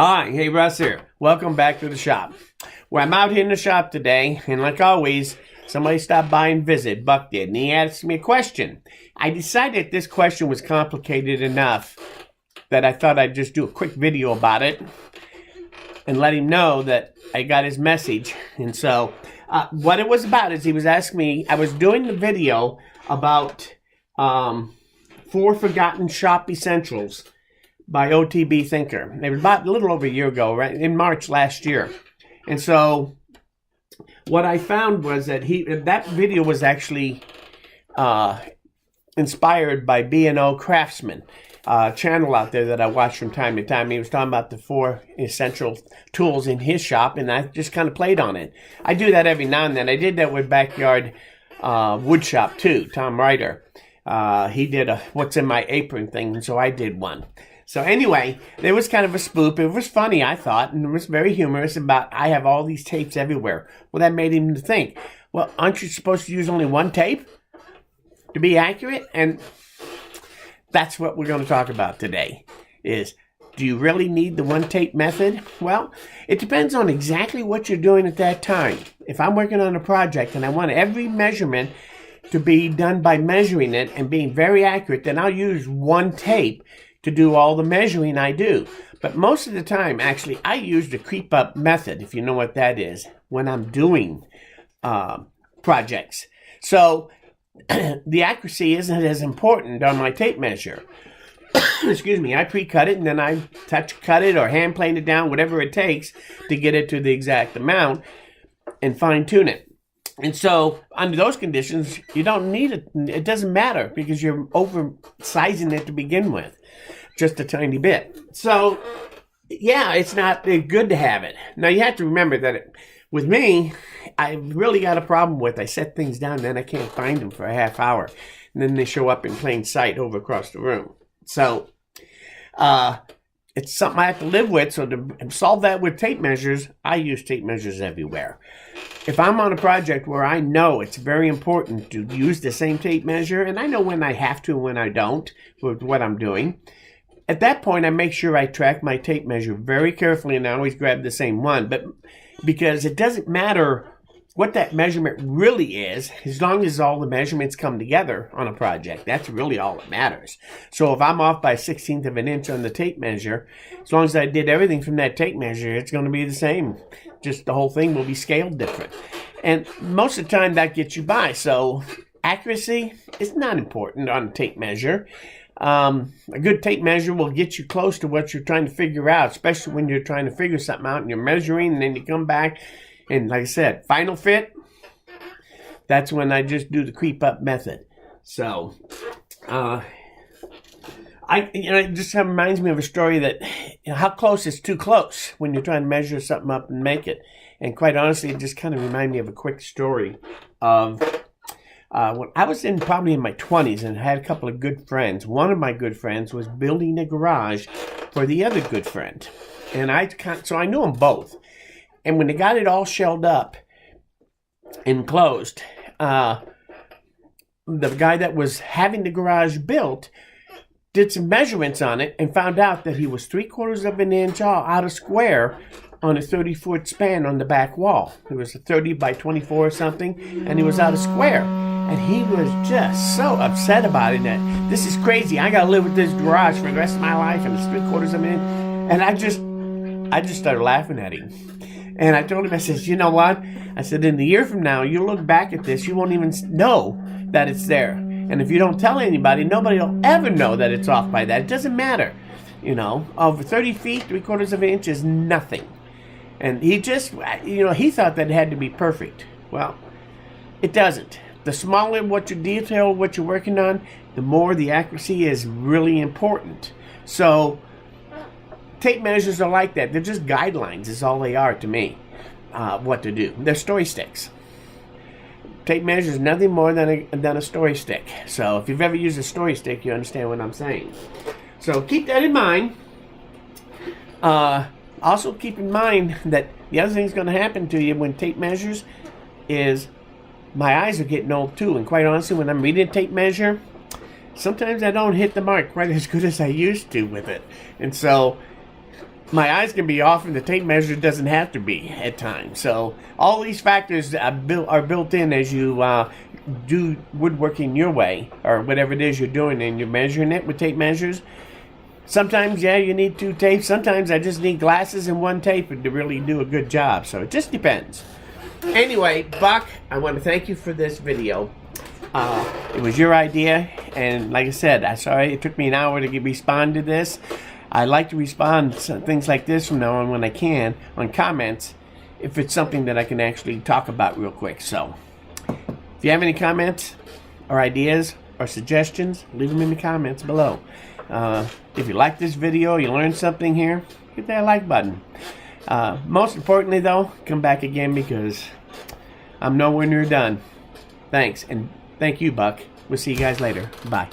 Hi, hey Russ here. Welcome back to the shop. Well, I'm out here in the shop today, and like always, somebody stopped by and visited. Buck did, and he asked me a question. I decided this question was complicated enough that I thought I'd just do a quick video about it and let him know that I got his message. And so, what it was about is he was asking me, I was doing the video about 4 Forgotten Shop Essentials by OTB Thinker. It was about a little over a year ago, right in March last year. And so what I found was that that video was actually inspired by B&O Craftsman, a channel out there that I watch from time to time. He was talking about the 4 essential tools in his shop, and I just kind of played on it. I do that every now and then. I did that with Backyard Wood Shop too, Tom Ryder. He did a What's in My Apron thing, and so I did one. So anyway, there was kind of a spoop. It was funny, I thought, and it was very humorous about I have all these tapes everywhere. Well, that made him think, well, aren't you supposed to use only one tape to be accurate? And that's what we're going to talk about today is, do you really need the one tape method? Well, it depends on exactly what you're doing at that time. If I'm working on a project and I want every measurement to be done by measuring it and being very accurate, then I'll use one tape to do all the measuring I do. But most of the time, actually, I use the creep up method, if you know what that is, when I'm doing projects. So the accuracy isn't as important on my tape measure. Excuse me, I pre-cut it and then I touch cut it or hand plane it down, whatever it takes to get it to the exact amount and fine tune it. And so under those conditions, you don't need it. It doesn't matter because you're oversizing it to begin with, just a tiny bit. So yeah, it's not good to have it. Now you have to remember that with me, I really got a problem with I set things down and then I can't find them for a half hour. And then they show up in plain sight over across the room. So it's something I have to live with. So to solve that with tape measures, I use tape measures everywhere. If I'm on a project where I know it's very important to use the same tape measure, and I know when I have to and when I don't with what I'm doing, at that point I make sure I track my tape measure very carefully and I always grab the same one. But because it doesn't matter what that measurement really is, as long as all the measurements come together on a project, that's really all that matters. So if I'm off by 1/16 of an inch on the tape measure, as long as I did everything from that tape measure, it's going to be the same. Just the whole thing will be scaled different. And most of the time that gets you by. So accuracy is not important on a tape measure. A good tape measure will get you close to what you're trying to figure out, especially when you're trying to figure something out and you're measuring and then you come back and, like I said, final fit, that's when I just do the creep up method. So it just reminds me of a story that how close is too close when you're trying to measure something up and make it. And quite honestly, it just kind of reminded me of a quick story of when I was probably in my 20s and had a couple of good friends. One of my good friends was building a garage for the other good friend. And so I knew them both. And when they got it all shelled up and closed, the guy that was having the garage built did some measurements on it and found out that he was 3/4 of an inch out of square on a 30-foot span on the back wall. It was a 30 by 24 or something, and he was out of square. And he was just so upset about it that this is crazy. I got to live with this garage for the rest of my life, and it's 3/4 of an inch. And I just started laughing at him. And I told him, I said, you know what? I said, in a year from now, you look back at this, you won't even know that it's there. And if you don't tell anybody, nobody will ever know that it's off by that. It doesn't matter. You know, over 30 feet, 3/4 of an inch is nothing. And he just, he thought that it had to be perfect. Well, it doesn't. The smaller what you detail, what you're working on, the more the accuracy is really important. So tape measures are like that. They're just guidelines is all they are to me, what to do. They're story sticks. Tape measure is nothing more than a story stick. So if you've ever used a story stick, you understand what I'm saying. So keep that in mind. Also keep in mind that the other thing that's going to happen to you when tape measures is my eyes are getting old too. And quite honestly, when I'm reading a tape measure, sometimes I don't hit the mark quite as good as I used to with it. And so my eyes can be off and the tape measure doesn't have to be at times. So all these factors are built in as you do woodworking your way, or whatever it is you're doing, and you're measuring it with tape measures. Sometimes, yeah, you need 2 tapes. Sometimes I just need glasses and 1 tape to really do a good job. So it just depends. Anyway, Buck, I want to thank you for this video. It was your idea, and like I said, I'm sorry it took me an hour to respond to this. I like to respond to things like this from now on when I can, on comments, if it's something that I can actually talk about real quick. So, if you have any comments or ideas or suggestions, leave them in the comments below. If you like this video, you learned something here, hit that like button. Most importantly, though, come back again, because I'm nowhere near done. Thanks, and thank you, Buck. We'll see you guys later. Bye.